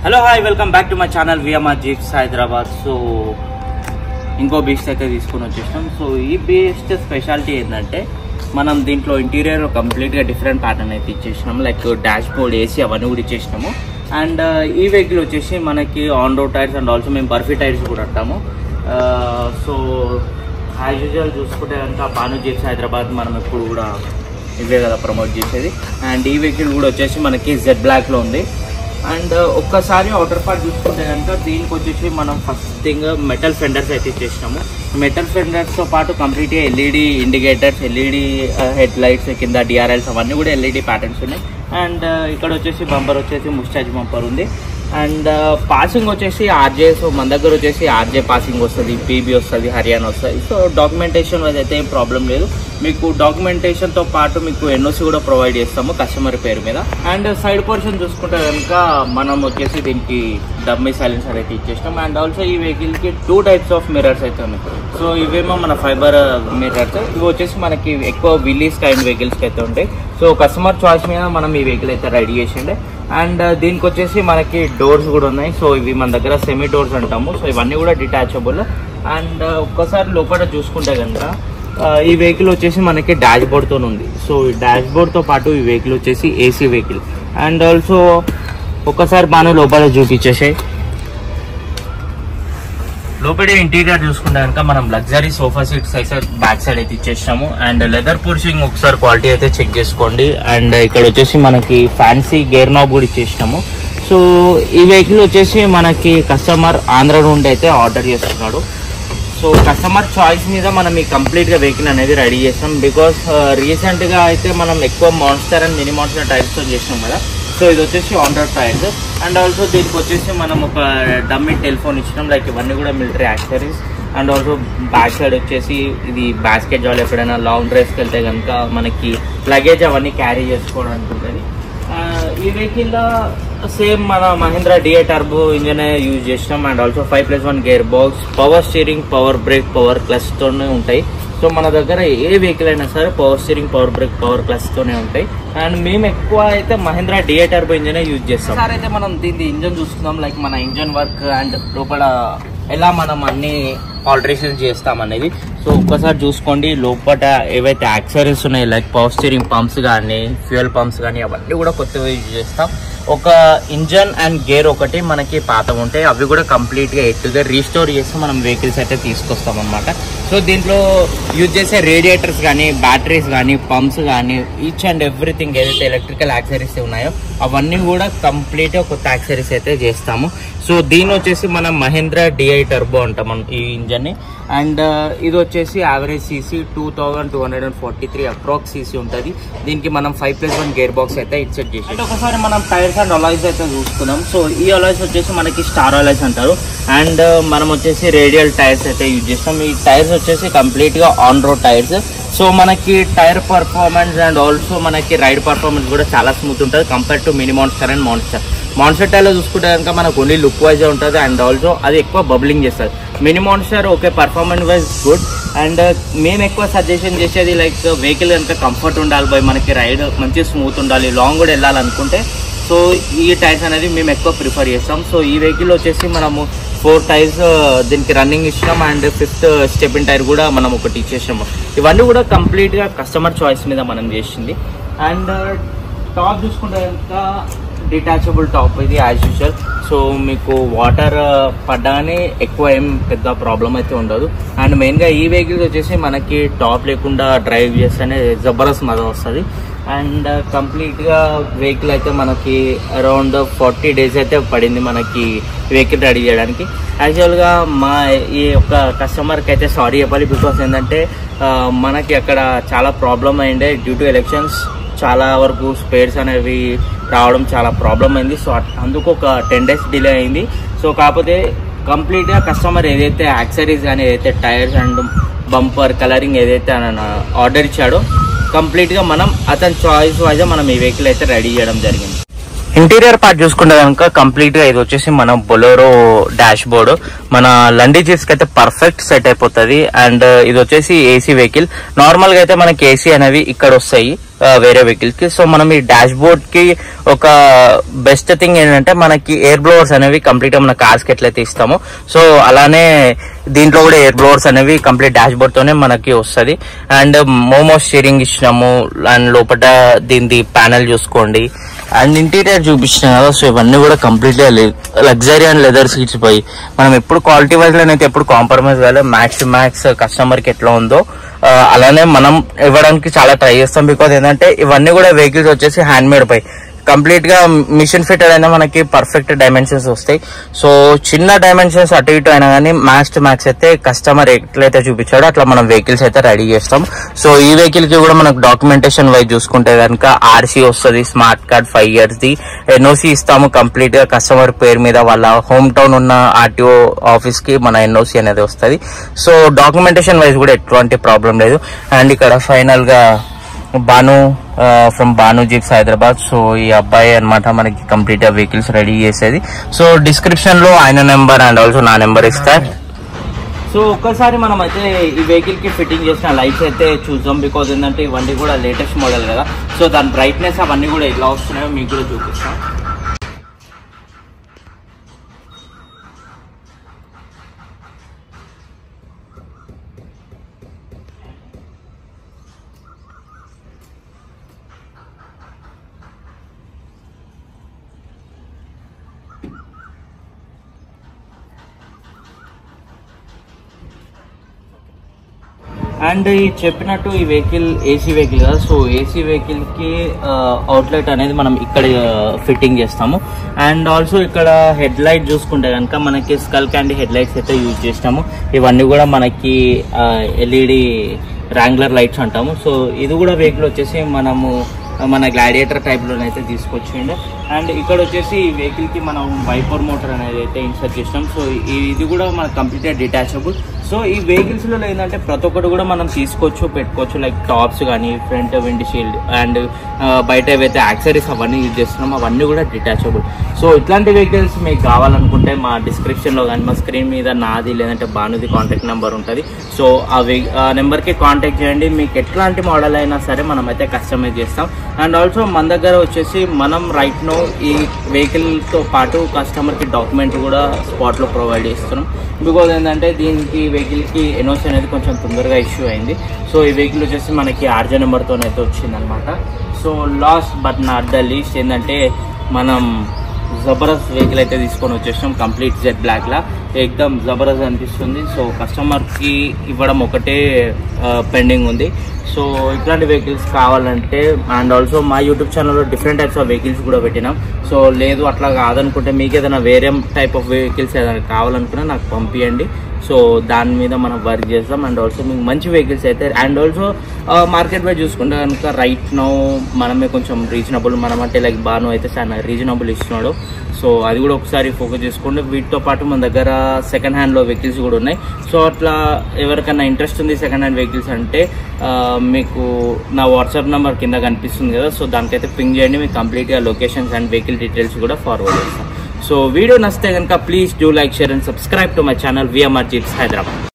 Hello hi welcome back to my channel VMR jeeps Hyderabad. So ఇంకో beast అయితే తీసుకొని వచ్చేసాం. సో ఈ బీస్ట్ స్పెషాలిటీ ఏంటంటే మనం దీంట్లో ఇంటీరియర్ కంప్లీట్గా డిఫరెంట్ ప్యాటర్న్ అయితే ఇచ్చేసినాము. లైక్ డాష్ బోర్డ్ ఏసీ అవన్నీ కూడా ఇచ్చేసినాము. అండ్ ఈ వెహికల్ వచ్చేసి మనకి on road tyres and also మేము బర్ఫీ టైర్స్ కూడా అంటాము. సో యాజ్ యూజువల్ చూసుకుంటే కనుక భాను జీప్స్ హైదరాబాద్ మనం ఎప్పుడు కూడా ఇవే కదా ప్రమోట్ చేసేది. అండ్ ఈ వెహికల్ కూడా వచ్చేసి మనకి జెడ్ బ్లాక్లో ఉంది. అండ్ ఒక్కసారి అవుటర్ పార్ట్ చూసుకుంటే కనుక దీనికి వచ్చేసి మనం ఫస్ట్ థింగ్ మెటల్ ఫెండర్స్ అయితే ఇచ్చేసినాము. మెటల్ ఫెండర్స్తో పాటు కంప్లీట్గా LED indicators, LED head lights, కింద డిఆర్ఎల్స్ అవన్నీ కూడా ఎల్ఈడి ప్యాటర్న్స్ ఉన్నాయి. అండ్ ఇక్కడ వచ్చేసి బంపర్ వచ్చేసి ముస్టాచ్ బంపర్ ఉంది. అండ్ పాసింగ్ వచ్చేసి ఆర్జే. సో మన దగ్గర వచ్చేసి ఆర్జే పాసింగ్ వస్తుంది, పీబీ వస్తుంది, హర్యానా వస్తుంది. సో డాక్యుమెంటేషన్ అయితే ఏం ప్రాబ్లం లేదు. మీకు డాక్యుమెంటేషన్తో పాటు మీకు ఎన్ఓసి కూడా ప్రొవైడ్ చేస్తాము కస్టమర్ పేరు మీద. అండ్ సైడ్ పోర్షన్ చూసుకుంటే కనుక మనం వచ్చేసి దీనికి డమ్మీ సైలెన్సర్ అయితే ఇచ్చేస్తాం. అండ్ ఆల్సో ఈ వెహికల్కి 2 టైప్స్ ఆఫ్ మిర్రర్స్ అయితే ఉన్నాయి. సో ఇవేమో మన ఫైబర్ మిర్రర్స్. ఇవి వచ్చేసి మనకి ఎక్కువ విలీస్ కైండ్ వెహికల్స్కి అయితే ఉంటాయి. సో కస్టమర్ చాయిస్ మీద మనం ఈ వెహికల్ అయితే రెడీ చేసిండే. అండ్ దీనికి వచ్చేసి మనకి డోర్స్ కూడా ఉన్నాయి. సో ఇవి మన దగ్గర సెమీ డోర్స్ అంటాము. సో ఇవన్నీ కూడా డిటాచబుల్. అండ్ ఒక్కసారి లోపల చూసుకుంటే కనుక ఈ వెహికల్ వచ్చేసి మనకి డాష్ బోర్డ్తో ఉంది. సో ఈ డాష్ బోర్డ్తో పాటు ఈ వెహికల్ వచ్చేసి ఏసీ వెహికల్. అండ్ ఆల్సో ఒక్కసారి బాగా లోపల చూపించేసాయి. లోపల ఇంటీరియర్ చూసుకుంటే కనుక మనం లగ్జరీ సోఫా సీట్స్ అయితే బ్యాక్ సైడ్ అయితే ఇచ్చేసాము. అండ్ లెదర్ పుషింగ్ ఒకసారి క్వాలిటీ అయితే చెక్ చేసుకోండి. అండ్ ఇక్కడ వచ్చేసి మనకి ఫ్యాన్సీ గేర్ నాబ్ కూడా ఇచ్చేసినాము. సో ఈ వెహికల్ వచ్చేసి మనకి కస్టమర్ ఆంధ్ర నుండి అయితే ఆర్డర్ చేస్తున్నాడు. సో కస్టమర్ చాయిస్ మీద మనం ఈ కంప్లీట్గా వెహికల్ అనేది రెడీ చేస్తాం. బికాస్ రీసెంట్గా అయితే మనం ఎక్కువ మాన్స్టర్ అండ్ మినీ మాన్స్టర్ టైర్స్తో చేసినాం కదా. సో ఇది వచ్చేసి on road tyres. And also దీనికి వచ్చేసి మనం ఒక డమ్మీ టెలిఫోన్ ఇచ్చినాం. లైక్ ఇవన్నీ కూడా military accessories. And also back side వచ్చేసి ఇది బాస్కెట్ జాల్, ఎప్పుడైనా లాంగ్ డ్రైవ్స్కి వెళ్తే కనుక మనకి లగేజ్ అవన్నీ క్యారీ చేసుకోవడానికి ఉంటుంది. ఈ వెహికల్లో సేమ్ మన Mahindra DI turbo engine use చేసినాం. And also 5+1 gear box, power steering, power brake, power క్లచ్తోనే ఉంటాయి. సో మన దగ్గర ఏ వెహికల్ అయినా సరే power steering, power brake, power క్లచ్తోనే ఉంటాయి. అండ్ మేము ఎక్కువ అయితే Mahindra DI turbo engine use చేస్తాం. సార్ అయితే మనం దీన్ని ఇంజన్ చూసుకుందాం. లైక్ మన ఇంజన్ వర్క్ అండ్ లోపల ఎలా మనం అన్ని ఆల్టరేషన్స్ చేస్తాం అనేది. సో ఒక్కసారి చూసుకోండి. లోపల ఏవైతే యాక్సెసరీస్ ఉన్నాయి లైక్ పవర్ స్టీరింగ్ పంప్స్ కానీ, ఫ్యూయల్ పంప్స్ కానీ అవన్నీ కూడా కొత్తగా యూజ్ చేస్తాం. ఒక ఇంజన్ అండ్ గేర్ ఒకటి మనకి పాత ఉంటాయి. అవి కూడా కంప్లీట్గా ఎట్టుగా రీస్టోర్ చేసి మనం వెహికల్స్ అయితే తీసుకొస్తాం అన్నమాట. సో దీంట్లో యూజ్ చేసే రేడియేటర్స్ కానీ, బ్యాటరీస్ కానీ, పంప్స్ కానీ, ఈచ్ అండ్ ఎవ్రీథింగ్ ఏదైతే ఎలక్ట్రికల్ యాక్సెసరీస్ ఉన్నాయో అవన్నీ కూడా కంప్లీట్గా కొత్త యాక్సెసరీస్ అయితే చేస్తాము. సో దీని వచ్చేసి మనం మహీంద్రా డిఐ టర్బో అంటాం ఈ ఇంజన్ని. అండ్ ఇది వచ్చేసి యావరేజ్ సీసీ 2243 అప్రాక్స్ సీసీ ఉంటుంది. దీనికి మనం 5+1 గేర్ బాక్స్ అయితే ఇన్సెట్ చేసి. అంటే ఒకసారి మనం టైర్స్ అండ్ అలాయ్స్ అయితే చూసుకున్నాం. సో ఈ అలాయ్స్ వచ్చేసి మనకి స్టార్ అలాయ్స్ అంటారు. అండ్ మనం వచ్చేసి రేడియల్ టైర్స్ అయితే యూజ్ చేస్తాం. ఈ టైర్స్ వచ్చేసి కంప్లీట్గా ఆన్ రోడ్ టైర్స్. సో మనకి టైర్ పర్ఫార్మెన్స్ అండ్ ఆల్సో మనకి రైడ్ పర్ఫార్మెన్స్ కూడా చాలా స్మూత్ ఉంటుంది compare to mini monster and monster. Monster టైర్లో చూసుకుంటే కనుక మనకు ఓన్లీ లుక్ వైజ్ ఉంటుంది. అండ్ ఆల్సో అది ఎక్కువ బబ్లింగ్ చేస్తుంది. Mini monster okay performance wise good. And మేము ఎక్కువ సజెషన్ చేసేది లైక్ వెహికల్ కనుక కంఫర్ట్ ఉండాలి బై, మనకి రైడ్ మంచి స్మూత్ ఉండాలి, లాంగ్ కూడా వెళ్ళాలనుకుంటే సో ఈ టైర్స్ అనేది మేము ఎక్కువ ప్రిఫర్ చేస్తాం. సో ఈ వెహికల్ వచ్చేసి మనము 4 టైర్స్ దీనికి రన్నింగ్ ఇచ్చినాం. అండ్ 5th స్టెపిన్ టైర్ కూడా మనం ఒకటి ఇచ్చేసాము. ఇవన్నీ కూడా కంప్లీట్గా కస్టమర్ చాయిస్ మీద మనం చేసింది. అండ్ టాప్ చూసుకుంటే కనుక డిటాచబుల్ టాప్ ఇది యాజ్ యూజువల్. సో మీకు వాటర్ పడ్డానే ఎక్కువ ఏం పెద్ద ప్రాబ్లం అయితే ఉండదు. అండ్ మెయిన్గా ఈ వెహికల్ వచ్చేసి మనకి టాప్ లేకుండా డ్రైవ్ చేస్తేనే జబర్దస్త్ మజా వస్తుంది. అండ్ కంప్లీట్గా వెహికల్ అయితే మనకి అరౌండ్ 40 days అయితే పడింది మనకి వెహికల్ రెడీ చేయడానికి. యాక్చువల్గా మా ఈ యొక్క కస్టమర్కి అయితే సారీ చెప్పాలి. బికాస్ ఏంటంటే మనకి అక్కడ చాలా ప్రాబ్లం అయిండే డ్యూ టు ఎలక్షన్స్. చాలా వరకు స్పేర్స్ అనేవి రావడం చాలా ప్రాబ్లం అయింది. సో అందుకు ఒక 10 days డిలే అయింది. సో కాకపోతే కంప్లీట్గా కస్టమర్ ఏదైతే యాక్సెసరీస్ కానీ, ఏదైతే టైర్స్ అండ్ బంపర్ కలరింగ్ ఏదైతే ఆర్డర్ ఇచ్చాడో కంప్లీట్గా మనం అతని చాయిస్ వైజ్గా మనం ఈ వెహికల్ అయితే రెడీ చేయడం జరిగింది. ఇంటీరియర్ పార్ట్ చూసుకుంటే కనుక కంప్లీట్ గా ఇది వచ్చేసి మన బొలెరో డాష్ బోర్డ్ మన లండీ జీప్స్ కి అయితే పర్ఫెక్ట్ సెట్ అయిపోతుంది. అండ్ ఇది వచ్చేసి ఏసీ వెహికల్. నార్మల్ గా అయితే మనకి ఏసీ అనేవి ఇక్కడ వస్తాయి వేరే వెహికల్స్ కి. సో మనం ఈ డాష్ బోర్డ్ కి ఒక బెస్ట్ థింగ్ ఏంటంటే మనకి ఎయిర్ బ్లోవర్స్ అనేవి కంప్లీట్ గా మన కార్స్ కి ఎట్లయితే ఇస్తామో సో అలానే దీంట్లో కూడా ఎయిర్ బ్లోవర్స్ అనేవి కంప్లీట్ డాష్ బోర్డ్ తోనే మనకి వస్తుంది. అండ్ మోమో స్టీరింగ్ ఇచ్చినాము. అండ్ లోపల దీని ప్యానెల్ చూసుకోండి. అండ్ ఇంటీరియర్ చూపించినాం కదా, సో ఇవన్నీ కూడా కంప్లీట్ గా లగ్జరీ అండ్ లెదర్ సీట్స్ పోయి మనం ఎప్పుడు క్వాలిటీ వైజ్ లోనైతే ఎప్పుడు కాంప్రమైజ్ కాలేదు. మ్యాక్స్ టు మ్యాక్స్ కస్టమర్ కి ఎట్లా ఉందో అలానే మనం ఇవ్వడానికి చాలా ట్రై చేస్తాం. బికాజ్ ఏంటంటే ఇవన్నీ కూడా వెహికల్స్ వచ్చేసి హ్యాండ్ మేడ్ పై కంప్లీట్ గా మిషన్ ఫిటెడ్ అయినా మనకి పర్ఫెక్ట్ డైమెన్షన్స్ వస్తాయి. సో చిన్న డైమెన్షన్స్ అటు ఇటు అయినా కానీ మ్యాక్స్ టు మ్యాక్స్ అయితే కస్టమర్ ఎట్లయితే చూపించాడో అట్లా మనం వెహికల్స్ అయితే రెడీ చేస్తాం. సో ఈ వెహికల్ కి కూడా మనకు డాక్యుమెంటేషన్ వైజ్ చూసుకుంటే కనుక ఆర్సీ వస్తుంది, smart card 5 years the, NOC ఇస్తాము కంప్లీట్ గా కస్టమర్ పేరు మీద. వాళ్ళ హోమ్ టౌన్ ఉన్న ఆర్టీఓ ఆఫీస్ కి మన ఎన్ఓసి అనేది వస్తుంది. సో డాక్యుమెంటేషన్ వైజ్ కూడా ఎటువంటి ప్రాబ్లం లేదు. అండ్ ఇక్కడ ఫైనల్ గా Banu from Banu jeeps Hyderabad. So ఈ అబ్బాయి అనమాట మనకి కంప్లీట్ గా వెహికల్స్ రెడీ చేసేది. సో డిస్క్రిప్షన్ లో ఆయన నెంబర్ అండ్ ఆల్సో నా నెంబర్ ఇస్తా. సో ఒక్కసారి మనం అయితే ఈ వెహికల్ కి ఫిట్టింగ్ చేసిన లైట్స్ అయితే చూద్దాం. బికాజ్ ఏంటంటే ఇవన్నీ కూడా లేటెస్ట్ మోడల్ కదా, సో దాని బ్రైట్నెస్ అవన్నీ కూడా ఎలా వస్తున్నాయో మీకు కూడా చూపిస్తాం. అండ్ ఈ చెప్పినట్టు ఈ వెహికల్ ఏసీ వెహికల్ కదా, సో ఏసీ వెహికల్ కి అవుట్లెట్ అనేది మనం ఇక్కడ ఫిట్టింగ్ చేస్తాము. అండ్ ఆల్సో ఇక్కడ హెడ్ లైట్ చూసుకుంటే కనుక మనకి స్కల్ క్యాండీ హెడ్ లైట్స్ అయితే యూజ్ చేస్తాము. ఇవన్నీ కూడా మనకి ఎల్ఈడి ర్యాంగ్లర్ లైట్స్ అంటాము. సో ఇది కూడా వెహికల్ వచ్చేసి మనము మన గ్లాడియేటర్ టైప్ లోనైతే తీసుకొచ్చిండే. అండ్ ఇక్కడ వచ్చేసి ఈ వెహికల్ కి మనం వైపర్ మోటార్ అనేది అయితే ఇన్సర్ట్ చేసినాం. సో ఇది కూడా మనకు కంప్లీట్ డిటాచబుల్. సో ఈ వెహికల్స్ లో ఏంటంటే ప్రతి ఒక్కటి కూడా మనం తీసుకోవచ్చు, పెట్టుకోవచ్చు. లైక్ టాప్స్ కానీ, ఫ్రంట్ విండ్ షీల్డ్ అండ్ బయట ఏవైతే యాక్సరీస్ అవన్నీ యూజ్ చేస్తున్నాం అవన్నీ కూడా డిటాచబుల్. సో ఇట్లాంటి వెహికల్స్ మీకు కావాలనుకుంటే మా డిస్క్రిప్షన్ లో కానీ మా స్క్రీన్ మీద నాది లేదంటే బానుది కాంటాక్ట్ నెంబర్ ఉంటుంది. సో ఆ నెంబర్కి కాంటాక్ట్ చేయండి. మీకు ఎట్లాంటి మోడల్ అయినా సరే మనం అయితే కస్టమైజ్ చేస్తాం. అండ్ ఆల్సో మన దగ్గర వచ్చేసి మనం రైట్ నో ఈ వెహికల్ తో పాటు కస్టమర్ కి డాక్యుమెంట్ కూడా స్పాట్ లో ప్రొవైడ్ చేస్తున్నాం. బికాజ్ ఏంటంటే దీనికి వెహికల్ కి ఎన్ఓసి అనేది కొంచెం తొందరగా ఇష్యూ అయింది. సో ఈ వెహికల్ వచ్చేసి మనకి ఆర్జే నెంబర్తో అయితే వచ్చింది అనమాట. So last but not the least ఏంటంటే మనం జబర్దస్త్ వెహికల్ అయితే తీసుకొని వచ్చేసాం. కంప్లీట్ జెడ్ బ్లాక్ లా ఎక్దమ్ జబర్దస్త్ అనిపిస్తుంది. సో కస్టమర్ కి ఇవ్వడం ఒకటే పెండింగ్ ఉంది. సో ఇట్లాంటి వెహికల్స్ కావాలంటే అండ్ ఆల్సో మా యూట్యూబ్ ఛానల్లో డిఫరెంట్ టైప్స్ ఆఫ్ వెహికల్స్ కూడా పెట్టినాం. సో లేదు అట్లా కాదనుకుంటే మీకు ఏదైనా వేరే టైప్ ఆఫ్ వెహికల్స్ ఏదైనా కావాలనుకున్నా నాకు పంపించండి. సో దాని మీద మనం వర్క్ చేస్తాం. అండ్ ఆల్సో మీకు మంచి వెహికల్స్ అయితే అండ్ ఆల్సో మార్కెట్ వైజ్ చూసుకుంటే కనుక రైట్ నౌ మనమే కొంచెం రీజనబుల్, మనం అంటే లైక్ బాను అయితే చాలా రీజనబుల్ ఇస్తున్నాడు. సో అది కూడా ఒకసారి ఫోకస్ చేసుకోండి. వీటితో పాటు మన దగ్గర సెకండ్ హ్యాండ్లో వెహికల్స్ కూడా ఉన్నాయి. సో అట్లా ఎవరికైనా ఇంట్రెస్ట్ ఉంది సెకండ్ హ్యాండ్ వెహికల్స్ అంటే మీకు నా వాట్సాప్ నెంబర్ కింద కనిపిస్తుంది కదా, సో దానికైతే పింగ్ చేయండి. మీకు కంప్లీట్గా లొకేషన్స్ అండ్ వెహికల్ డీటెయిల్స్ కూడా ఫార్వర్డ్ చేస్తాం. సో వీడియో నచ్చితే కనుక please do like, share and subscribe to my channel VMR jeeps Hyderabad.